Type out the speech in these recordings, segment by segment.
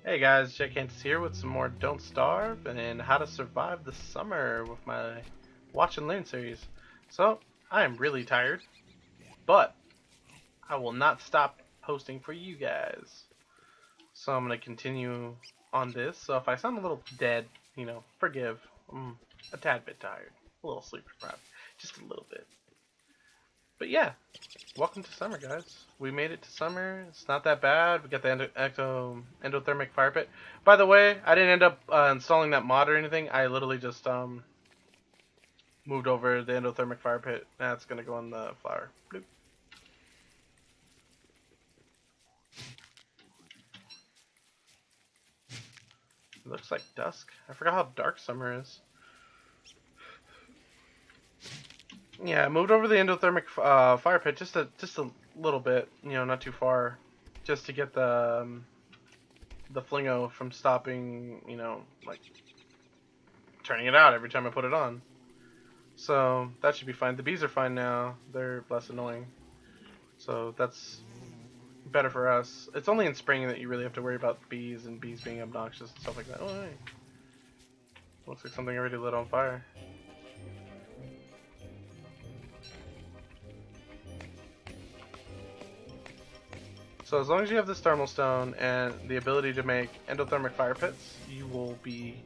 Hey guys, Jack Kantus here with some more Don't Starve and how to survive the summer with my Watch and Learn series. So, I am really tired, but I will not stop posting for you guys. So I'm going to continue on this. So if I sound a little dead, forgive. I'm a tad bit tired. A little sleep deprived. Just a little bit. But yeah, welcome to summer, guys. We made it to summer. It's not that bad. We got the endothermic fire pit. By the way, I didn't end up installing that mod or anything. I literally just moved over the endothermic fire pit. That's gonna go in the flower. Bloop. It looks like dusk. I forgot how dark summer is. Yeah, I moved over the endothermic fire pit just a little bit. Not too far, just to get the flingo from stopping. Like turning it out every time I put it on. So that should be fine. The bees are fine now. They're less annoying. So that's better for us. It's only in spring that you really have to worry about bees and bees being obnoxious and stuff like that. Oh, hey. Looks like something already lit on fire. So as long as you have this thermal stone and the ability to make endothermic fire pits, you will be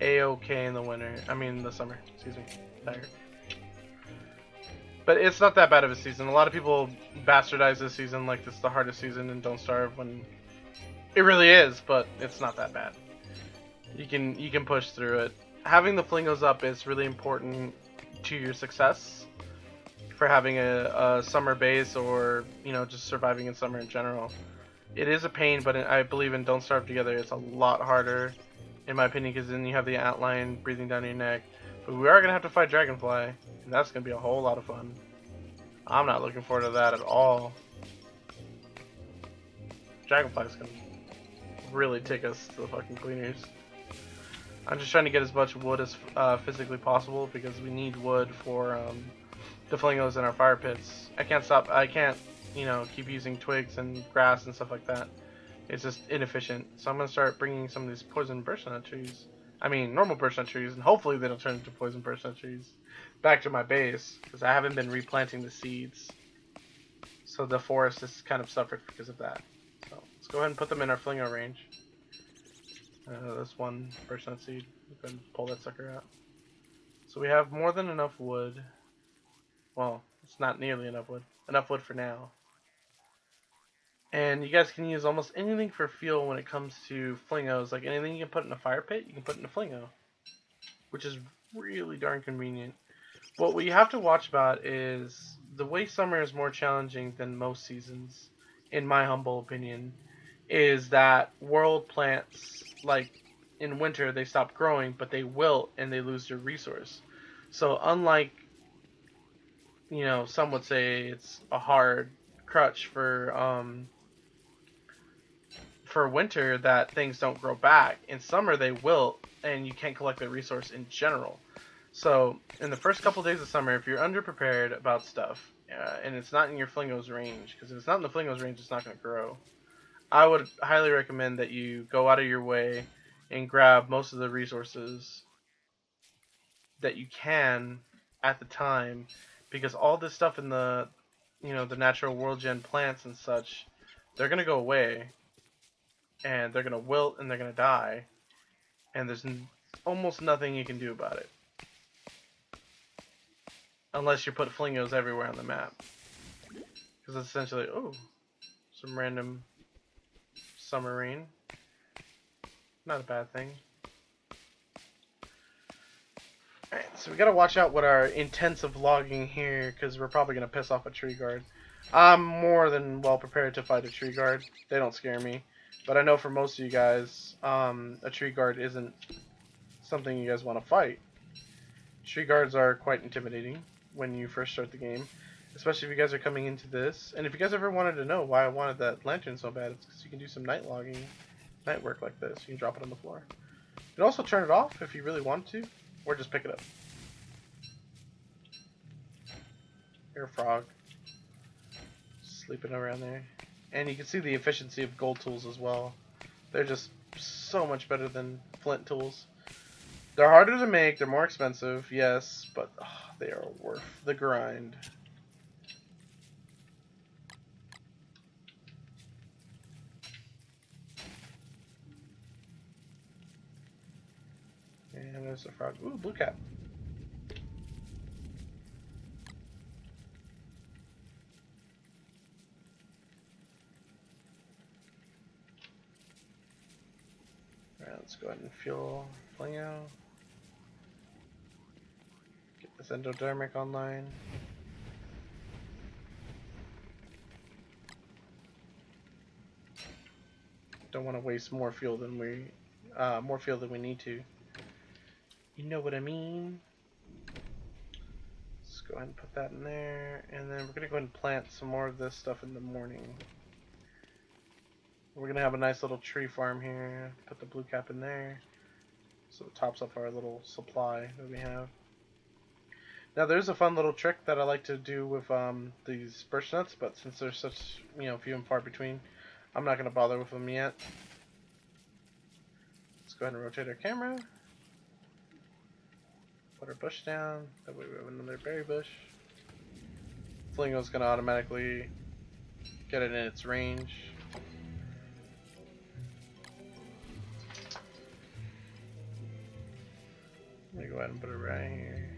a-okay in the winter. I mean the summer. Excuse me. Tired. But it's not that bad of a season. A lot of people bastardize this season like this is the hardest season in Don't Starve when it really is, but it's not that bad. You can push through it. Having the flingos up is really important to your success for having a summer base or just surviving in summer in general. It is a pain, but I believe in Don't Starve Together it's a lot harder in my opinion because then you have the outline breathing down your neck. But we are gonna have to fight Dragonfly, and that's gonna be a whole lot of fun. I'm not looking forward to that at all. Dragonfly's gonna really take us to the fucking cleaners. I'm just trying to get as much wood as physically possible because we need wood for the flingos in our fire pits. I can't, keep using twigs and grass and stuff like that. It's just inefficient. So I'm gonna start bringing some of these poison burst nut trees. I mean, normal burst nut trees, and hopefully they don't turn into poison burst nut trees. Back to my base because I haven't been replanting the seeds. So the forest has kind of suffered because of that. So let's go ahead and put them in our flingo range. This one burst nut seed. We can pull that sucker out. So we have more than enough wood. Well, it's not nearly enough wood. Enough wood for now. And you guys can use almost anything for fuel when it comes to flingos. Like anything you can put in a fire pit, you can put in a flingo. Which is really darn convenient. What we have to watch about is the way summer is more challenging than most seasons, in my humble opinion, is that world plants, like in winter, they stop growing, but they wilt and they lose their resource. So unlike, some would say it's a hard crutch for winter that things don't grow back. In summer, they wilt, and you can't collect the resource in general. So, in the first couple days of summer, if you're underprepared about stuff, and it's not in your flingo's range, because if it's not in the flingo's range, it's not going to grow, I would highly recommend that you go out of your way and grab most of the resources that you can at the time, because all this stuff in the natural world gen plants and such, they're going to go away, and they're going to wilt, and they're going to die, and there's almost nothing you can do about it. Unless you put flingos everywhere on the map. Because it's essentially, some random summer rain. Not a bad thing. Alright, so we gotta watch out with our intensive logging here, because we're probably gonna piss off a tree guard. I'm more than well prepared to fight a tree guard. They don't scare me. But I know for most of you guys, a tree guard isn't something you guys want to fight. Tree guards are quite intimidating when you first start the game, especially if you guys are coming into this. And if you guys ever wanted to know why I wanted that lantern so bad, it's because you can do some night logging, night work like this. You can drop it on the floor. You can also turn it off if you really want to, or just pick it up. You're a frog. Sleeping around there. And you can see the efficiency of gold tools as well. They're just so much better than flint tools. They're harder to make, they're more expensive, yes, but they are worth the grind. And there's a frog. Ooh, blue cap. Alright, let's go ahead and fuel Flingo. Get this endodermic online. Don't want to waste more fuel than we need to. You know what I mean? Let's go ahead and put that in there, and then we're gonna go ahead and plant some more of this stuff in the morning. We're gonna have a nice little tree farm here. Put the blue cap in there, so it tops up our little supply that we have. Now there's a fun little trick that I like to do with these birch nuts, but since they're such few and far between, I'm not gonna bother with them yet. Let's go ahead and rotate our camera. Put our bush down. That way we have another berry bush. Flingo's gonna automatically get it in its range. I'm gonna go ahead and put it right here.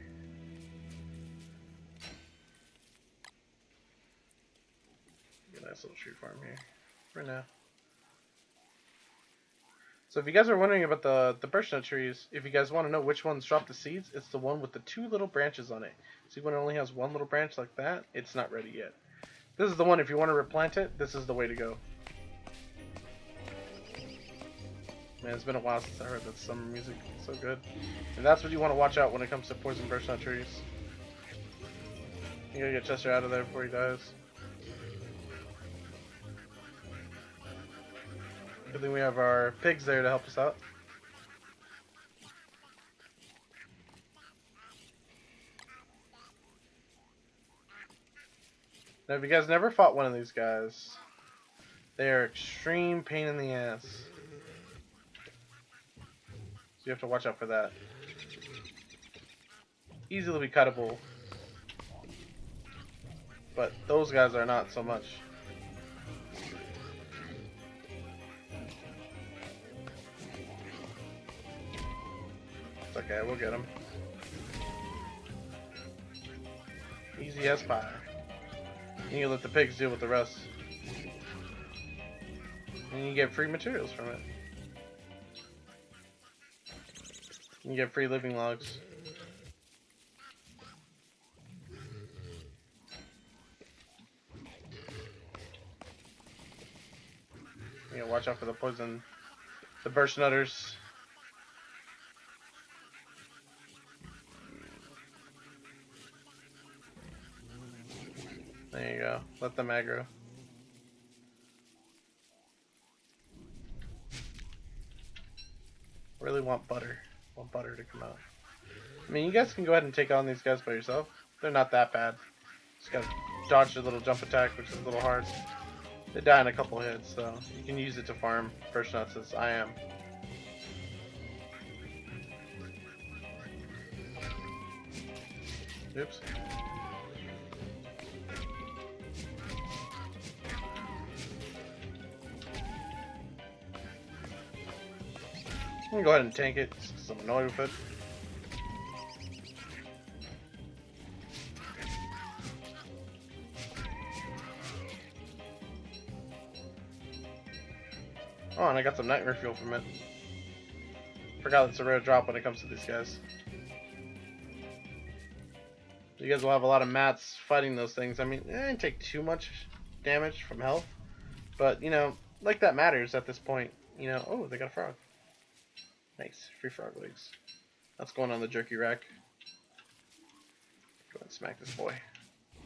Get a nice little tree farm here for now. So if you guys are wondering about the birch nut trees, if you guys want to know which ones drop the seeds, it's the one with the 2 little branches on it. See, when it only has 1 little branch like that, it's not ready yet. This is the one, if you want to replant it, this is the way to go. Man, it's been a while since I heard that summer music. It's so good. And that's what you want to watch out when it comes to poison birch nut trees. You gotta get Chester out of there before he dies. Good thing we have our pigs there to help us out. Now, if you guys never fought one of these guys, they are extreme pain in the ass. So you have to watch out for that. Easily cuttable. But those guys are not so much. It's okay, we'll get them. Easy as pie. And you let the pigs deal with the rest. And you get free materials from it. You get free living logs. You gotta watch out for the poison, the birch nutters. There you go. Let them aggro. Really want butter. Want butter to come out. I mean, you guys can go ahead and take on these guys by yourself. They're not that bad. Just gotta dodge the little jump attack, which is a little hard. They die in a couple hits, so you can use it to farm birch nuts as I am. Oops. I'm gonna go ahead and tank it, just 'cause I'm annoyed with it. Oh, and I got some nightmare fuel from it. Forgot it's a rare drop when it comes to these guys. You guys will have a lot of mats fighting those things. I mean, it didn't take too much damage from health, but like that matters at this point. Oh, they got a frog. Nice, free frog legs. That's going on the jerky rack. Go ahead and smack this boy.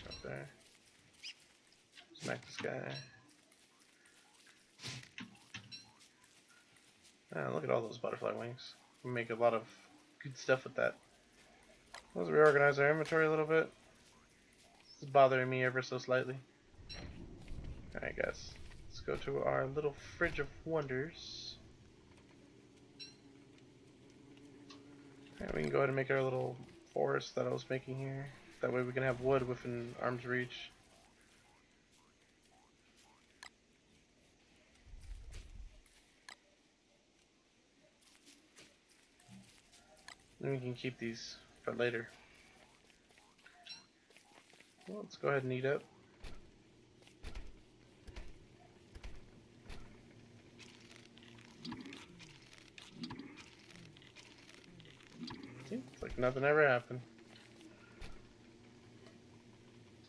Up there. Smack this guy. Ah, look at all those butterfly wings. We make a lot of good stuff with that. Let's reorganize our inventory a little bit. This is bothering me ever so slightly. Alright guys, let's go to our little fridge of wonders. Yeah, we can go ahead and make our little forest that I was making here. That way we can have wood within arm's reach. Then we can keep these for later. Well, let's go ahead and eat up. See, it's like nothing ever happened.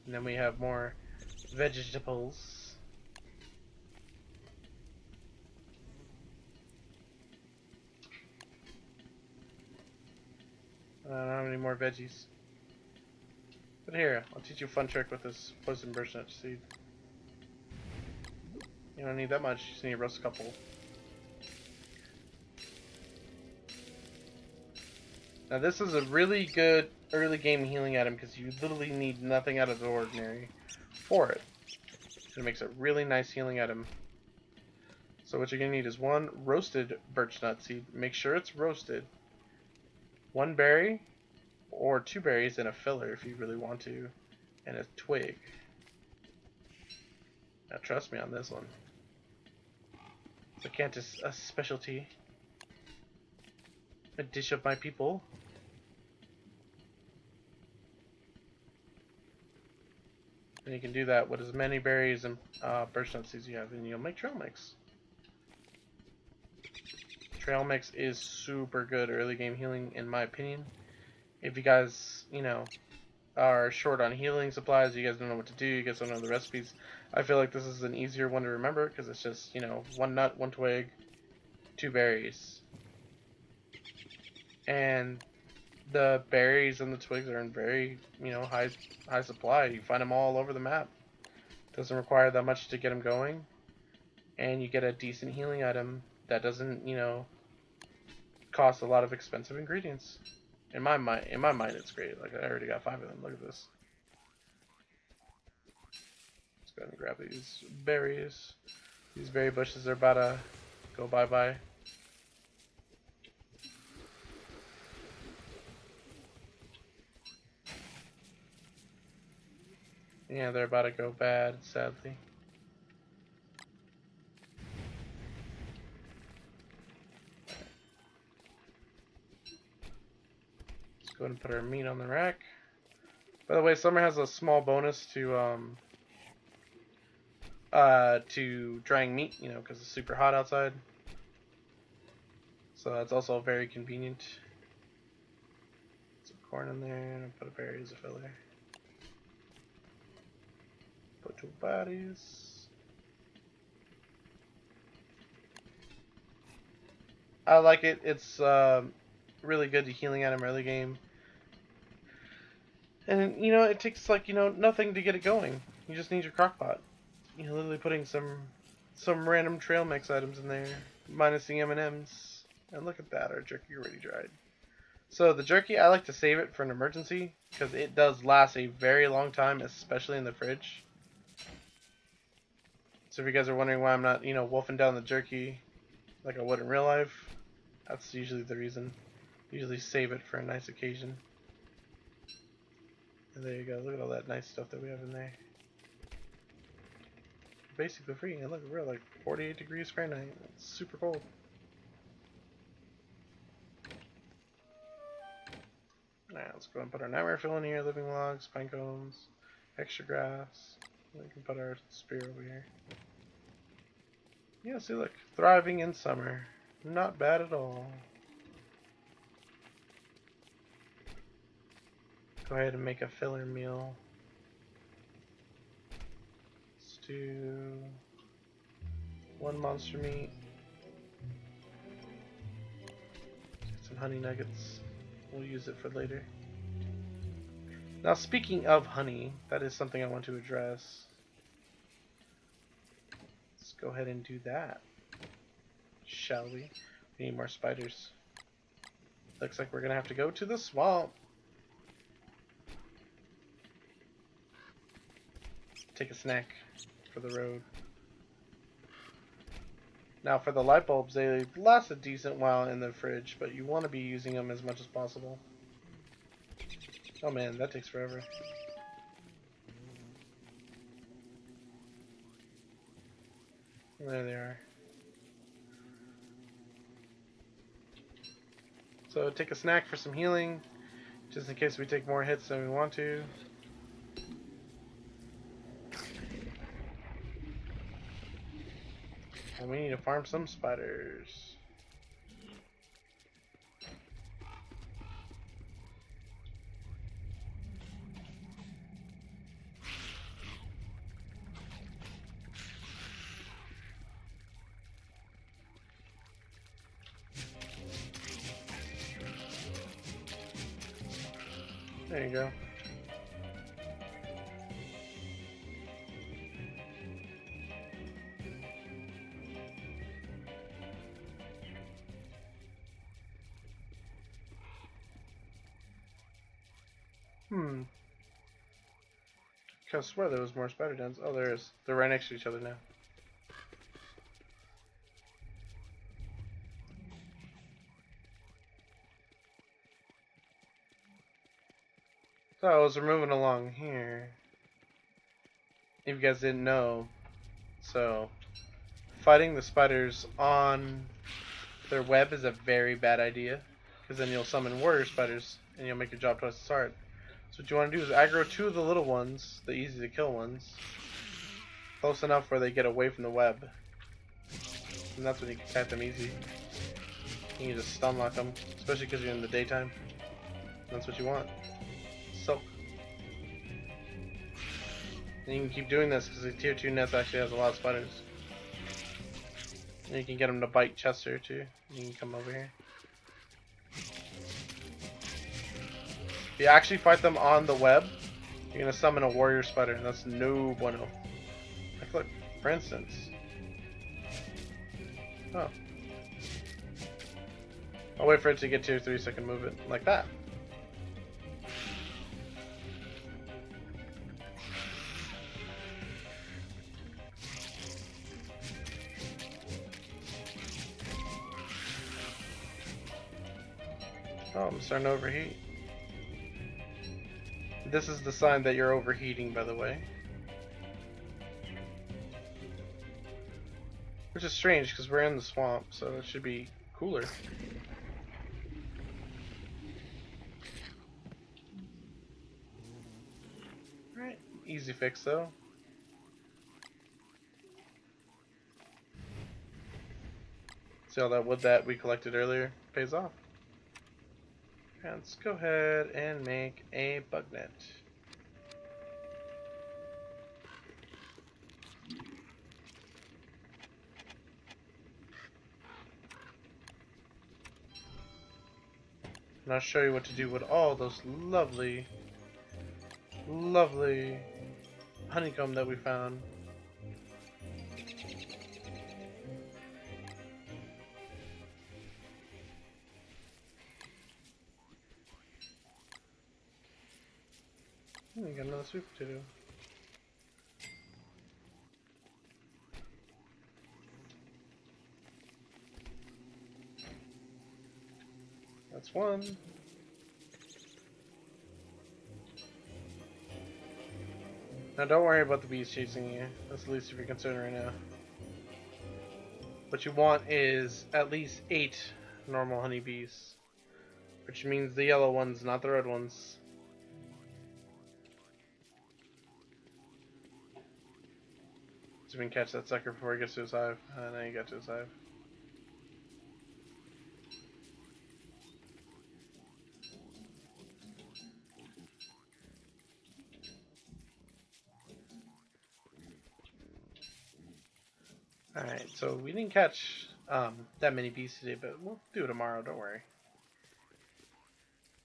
And then we have more vegetables. I don't have any more veggies. But here, I'll teach you a fun trick with this poison bursnut seed. You don't need that much, you just need to roast a couple. Now this is a really good early game healing item because you literally need nothing out of the ordinary for it. It makes a really nice healing item. So what you're going to need is one roasted birchnut seed. Make sure it's roasted. One berry, or 2 berries and a filler if you really want to, and a twig. Now trust me on this one. It's a Kantus specialty. A dish of my people. And you can do that with as many berries and birchnut seeds you have, and you'll make trail mix. Trail mix is super good early game healing in my opinion. If you guys, you know, are short on healing supplies, you guys don't know what to do, you guys don't know the recipes, I feel like this is an easier one to remember because it's just, you know, 1 nut, 1 twig, 2 berries. And the berries and the twigs are in very, you know, high supply. You find them all over the map. Doesn't require that much to get them going. And you get a decent healing item that doesn't, you know, cost a lot of expensive ingredients. In my mind, it's great. Like I already got 5 of them. Look at this. Let's go ahead and grab these berries. These berry bushes are about to go bye-bye. Yeah, they're about to go bad, sadly. Let's go ahead and put our meat on the rack. By the way, summer has a small bonus to drying meat, you know, because it's super hot outside. So that's also very convenient. Some corn in there, and I'll put a berry as a filler. Put 2 bodies. I like it. It's really good to healing item early game. And, you know, it takes, like, you know, nothing to get it going. You just need your crock pot. You're literally putting some random trail mix items in there, minus the M&Ms. And look at that, our jerky already dried. So the jerky, I like to save it for an emergency, because it does last a very long time, especially in the fridge. So if you guys are wondering why I'm not, you know, wolfing down the jerky like I would in real life, that's usually the reason. Usually save it for a nice occasion. And there you go, look at all that nice stuff that we have in there. Basically free, and look, we're like 48 degrees Fahrenheit. It's super cold. Alright, let's go and put our nightmare fill in here, living logs, pine cones, extra grass. We can put our spear over here. Yeah, see, look, thriving in summer. Not bad at all. Go ahead and make a filler meal. Let's do 1 monster meat. Get some honey nuggets. We'll use it for later. Now, speaking of honey, that is something I want to address. Let's go ahead and do that. Shall we? We need more spiders. Looks like we're gonna have to go to the swamp. Take a snack for the road. Now for the light bulbs, they last a decent while in the fridge, but you want to be using them as much as possible. Oh man, that takes forever. There they are. So take a snack for some healing, just in case we take more hits than we want to. And we need to farm some spiders. There you go. I swear there was more spider dens. Oh, there is. They're right next to each other now. So, as we're moving along here, if you guys didn't know, so fighting the spiders on their web is a very bad idea, because then you'll summon warrior spiders and you'll make your job twice as hard. So what you want to do is aggro two of the little ones, the easy to kill ones, close enough where they get away from the web, and that's when you can catch them easy. You can just stun lock them, especially because you're in the daytime. That's what you want. So, and you can keep doing this because the tier 2 nest actually has a lot of spiders. And you can get them to bite Chester too. You can come over here. If you actually fight them on the web, you're gonna summon a warrior spider, and that's no bueno. Like, look, for instance. Oh. I'll wait for it to get tier 3 so I can move it like that. Oh, I'm starting to overheat. This is the sign that you're overheating, by the way. Which is strange, because we're in the swamp, so it should be cooler. Alright, easy fix though. See all that wood that we collected earlier pays off. And let's go ahead and make a bug net. And I'll show you what to do with all those lovely, lovely honeycomb that we found. We got another sweet potato. That's one. Now don't worry about the bees chasing you. That's the least of your concern right now. What you want is at least 8 normal honeybees. Which means the yellow ones, not the red ones. So we can catch that sucker before he gets to his hive. And then he got to his hive. Alright, so we didn't catch that many bees today, but we'll do it tomorrow, don't worry.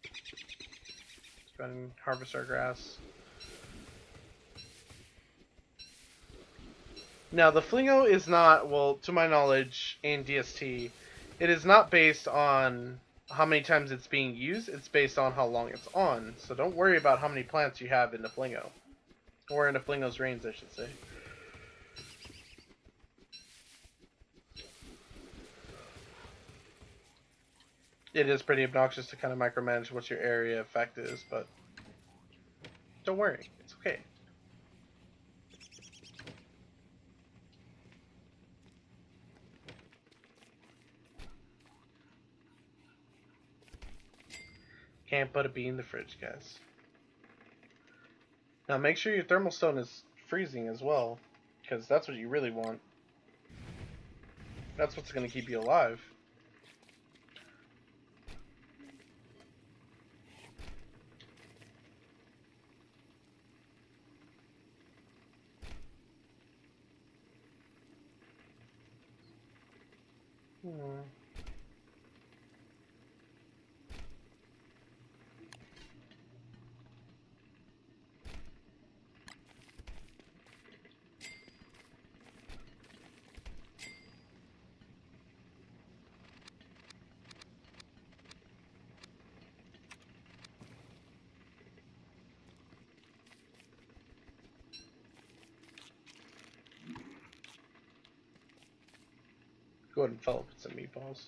Let's go ahead and harvest our grass. Now, the Flingo is not, well, to my knowledge, in DST, it is not based on how many times it's being used, it's based on how long it's on. So don't worry about how many plants you have in the Flingo. Or in the Flingo's range, I should say. It is pretty obnoxious to kind of micromanage what your area effect is, but don't worry, it's okay. Can't put a bee in the fridge, guys. Now make sure your thermal stone is freezing as well, because that's what you really want. That's what's going to keep you alive. Go ahead and fill up with some meatballs.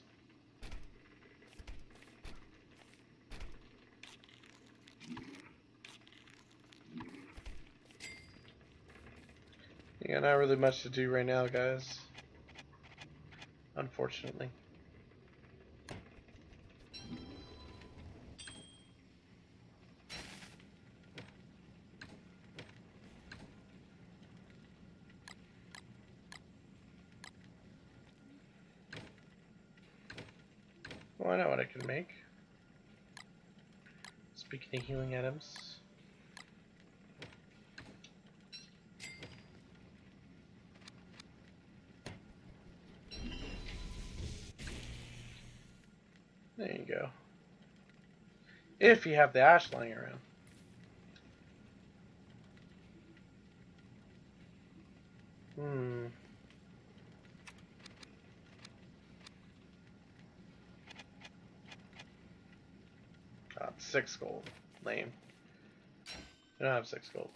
Yeah, not really much to do right now, guys. Unfortunately. Well, I know what I can make. Speaking of healing items. There you go. If you have the ash lying around. God, 6 gold. Lame. I don't have 6 gold.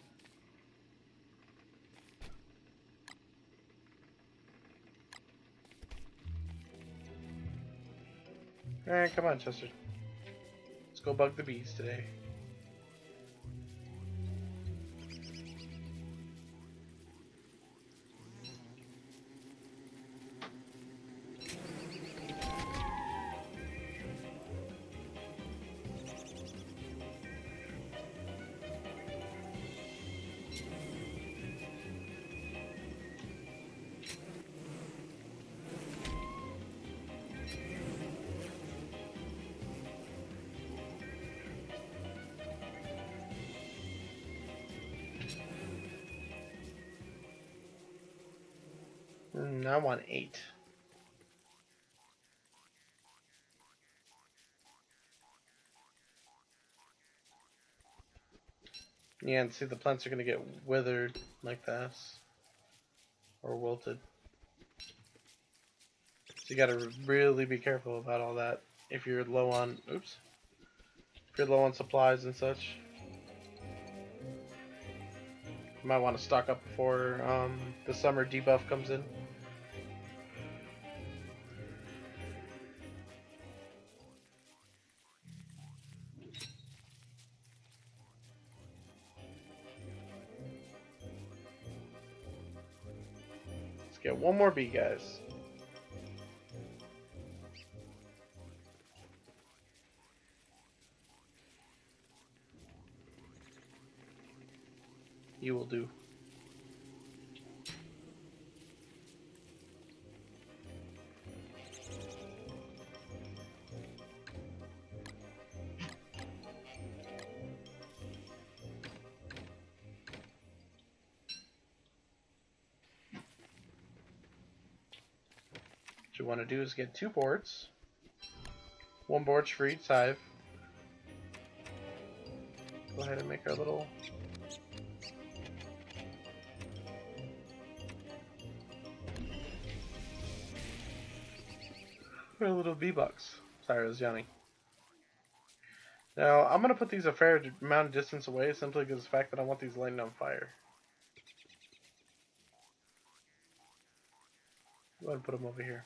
Alright, come on, Chester. Let's go bug the bees today. I want 8. Yeah, and see, the plants are going to get withered like this. Or wilted. So you got to really be careful about all that. If you're low on... Oops. If you're low on supplies and such. You might want to stock up before the summer debuff comes in. Let's get one more bee, guys. You will do. What you want to do is get 2 boards. 1 board's for each hive. Go ahead and make our little... Our little bee box. Sorry, I was yawning. Now, I'm going to put these a fair amount of distance away simply because of the fact that I want these lighting on fire. Go ahead and put them over here.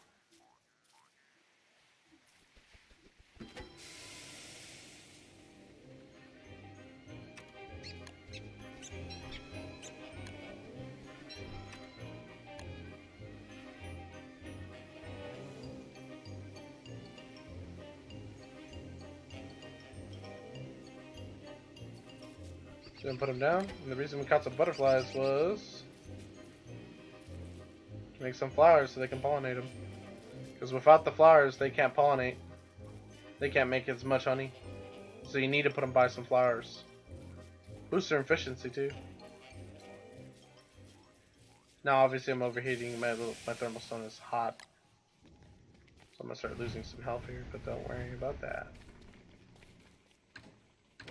Then put them down. And the reason we caught some butterflies was to make some flowers so they can pollinate them. Because without the flowers, they can't pollinate. They can't make as much honey. So you need to put them by some flowers. Boost their efficiency too. Now obviously I'm overheating. My thermal stone is hot. So I'm going to start losing some health here, but don't worry about that.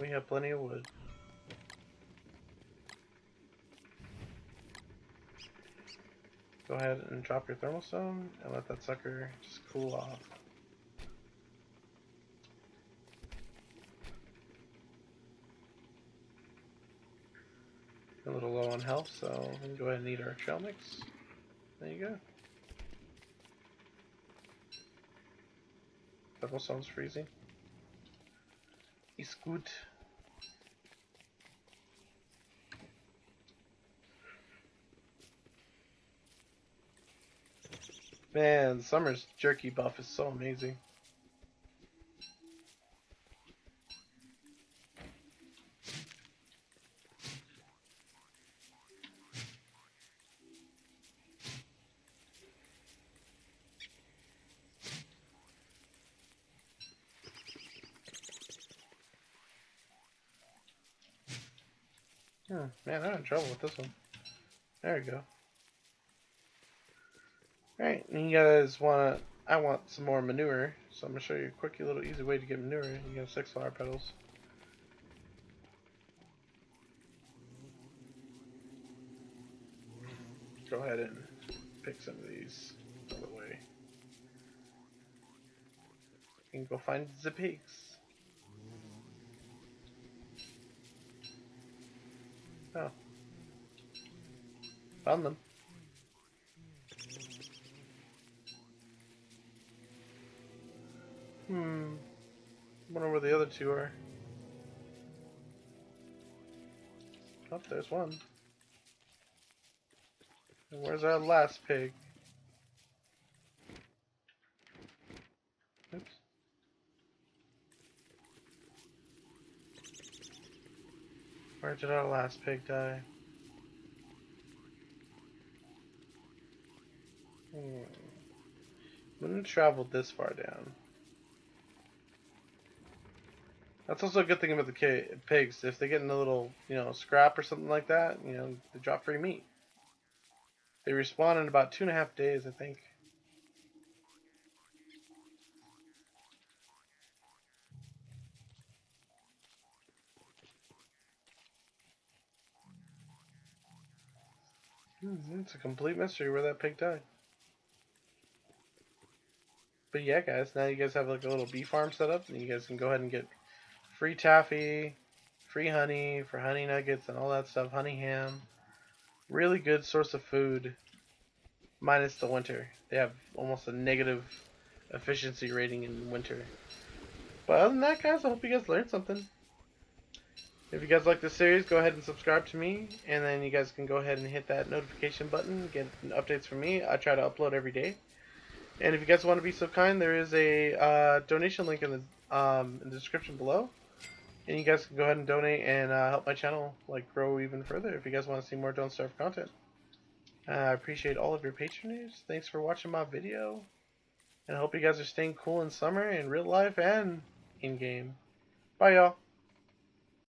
We have plenty of wood. Go ahead and drop your thermal stone and let that sucker just cool off. A little low on health, so we can go ahead and eat our trail mix. There you go. Thermal stone's freezing. It's good. Man, Summer's jerky buff is so amazing. Man, I'm in trouble with this one. There we go. Alright, and you guys I want some more manure, so I'm going to show you a quick little easy way to get manure. You got 6 flower petals. Go ahead and pick some of these out of the way. You can go find the pigs. Oh. Found them. Wonder where the other 2 are. Oh, there's one. And where's our last pig? Oops. Where did our last pig die? Wouldn't have traveled this far down. That's also a good thing about the pigs. If they get in a little, scrap or something like that, they drop free meat. They respawn in about 2.5 days, I think. It's a complete mystery where that pig died. But yeah, guys, now you guys have like a little bee farm set up, and you guys can go ahead and get free taffy, free honey for honey nuggets and all that stuff, honey ham. Really good source of food, minus the winter. They have almost a negative efficiency rating in winter. But other than that, guys, I hope you guys learned something. If you guys like this series, go ahead and subscribe to me, and then you guys can go ahead and hit that notification button, get updates from me. I try to upload every day. And if you guys want to be so kind, there is a donation link in the description below. And you guys can go ahead and donate and help my channel grow even further if you guys want to see more Don't Starve content. I appreciate all of your patronage. Thanks for watching my video. And I hope you guys are staying cool in summer, in real life, and in-game. Bye, y'all.